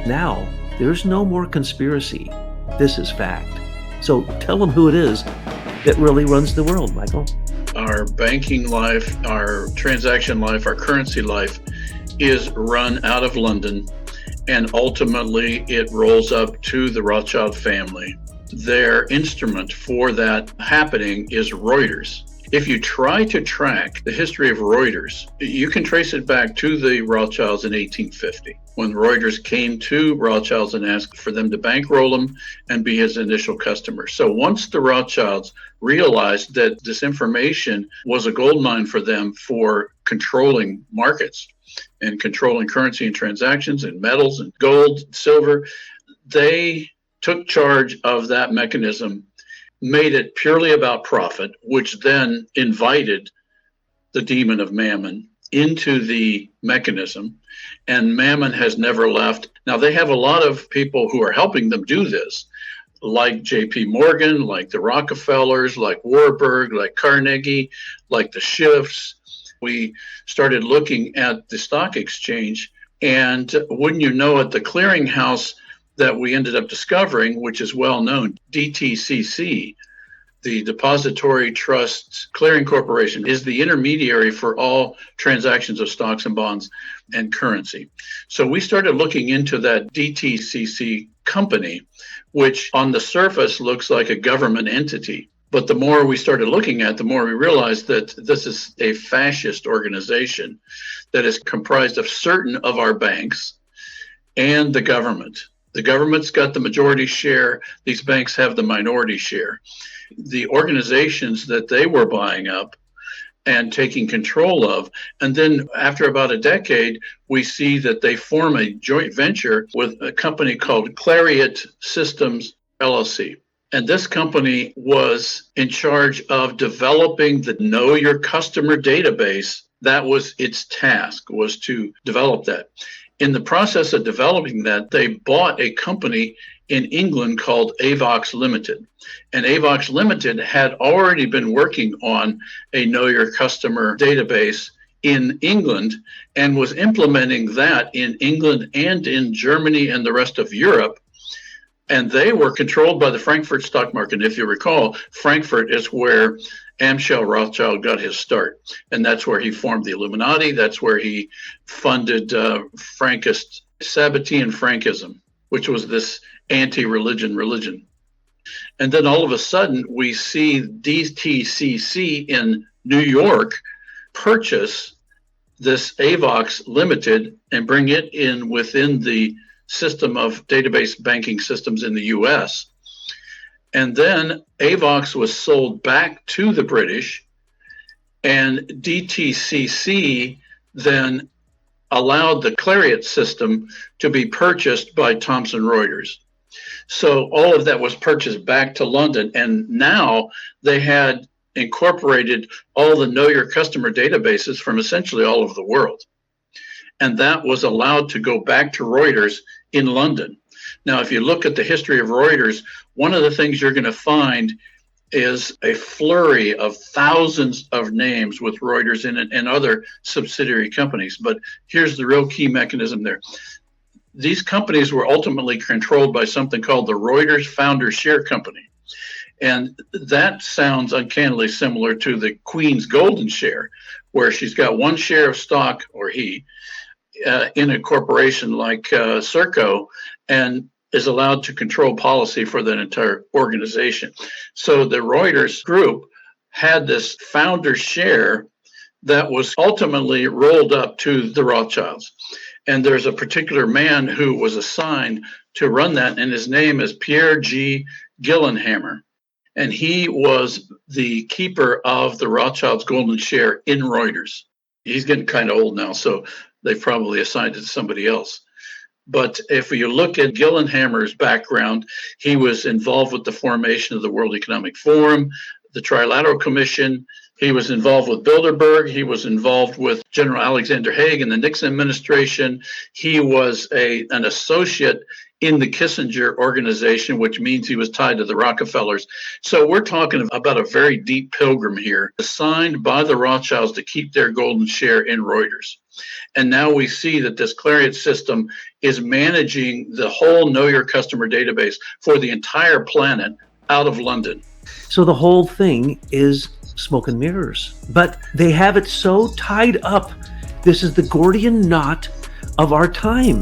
Now, there's no more conspiracy. This is fact. So tell them who it is that really runs the world, Michael. Our banking life, our transaction life, our currency life is run out of London, and ultimately it rolls up to the Rothschild family. Their instrument for that happening is Reuters. If you try to track the history of Reuters, you can trace it back to the Rothschilds in 1850, when Reuters came to Rothschilds and asked for them to bankroll him and be his initial customer. So once the Rothschilds realized that this information was a gold mine for them for controlling markets and controlling currency and transactions and metals and gold, silver, they took charge of that mechanism, made it purely about profit, which then invited the demon of Mammon into the mechanism, and Mammon has never left. Now, they have a lot of people who are helping them do this, like J.P. Morgan, like the Rockefellers, like Warburg, like Carnegie, like the Schiffs. We started looking at the stock exchange, and wouldn't you know it, the clearinghouse that we ended up discovering, which is well known, DTCC, the Depository Trust Clearing Corporation, is the intermediary for all transactions of stocks and bonds and currency. So we started looking into that DTCC company, which on the surface looks like a government entity. But the more we started looking at, the more we realized that this is a fascist organization that is comprised of certain of our banks and the government. The government's got the majority share. These banks have the minority share. The organizations that they were buying up and taking control of. And then after about a decade, we see that they form a joint venture with a company called Clariot Systems LLC. And this company was in charge of developing the Know Your Customer database. That was its task, was to develop that. In the process of developing that, they bought a company in England called Avox Limited. And Avox Limited had already been working on a Know Your Customer database in England and was implementing that in England and in Germany and the rest of Europe. And they were controlled by the Frankfurt stock market. And if you recall, Frankfurt is where Amschel Rothschild got his start. And that's where he formed the Illuminati. That's where he funded Frankist Sabbatean Frankism, which was this anti-religion religion. And then all of a sudden, we see DTCC in New York purchase this Avox Limited and bring it in within the system of database banking systems in the US. And then Avox was sold back to the British, and DTCC then allowed the Clariot system to be purchased by Thomson Reuters. So all of that was purchased back to London, and now they had incorporated all the Know Your Customer databases from essentially all over the world. And that was allowed to go back to Reuters in London. Now, if you look at the history of Reuters, one of the things you're going to find is a flurry of thousands of names with Reuters in it and other subsidiary companies. But here's the real key mechanism there. These companies were ultimately controlled by something called the Reuters Founders Share Company. And that sounds uncannily similar to the Queen's Golden Share, where she's got one share of stock, or he, in a corporation like Serco, and is allowed to control policy for that entire organization. So the Reuters group had this founder share that was ultimately rolled up to the Rothschilds. And there's a particular man who was assigned to run that, and his name is Pierre G. Gillenhammer. And he was the keeper of the Rothschilds' golden share in Reuters. He's getting kind of old now, so they've probably assigned it to somebody else. But if you look at Gillenhammer's background, he was involved with the formation of the World Economic Forum, the Trilateral Commission. He was involved with Bilderberg. He was involved with General Alexander Haig in the Nixon administration. He was an associate in the Kissinger organization, which means he was tied to the Rockefellers. So we're talking about a very deep pilgrim here, assigned by the Rothschilds to keep their golden share in Reuters. And now we see that this Clariot system is managing the whole Know Your Customer database for the entire planet out of London. So the whole thing is smoke and mirrors, but they have it so tied up. This is the Gordian knot of our time.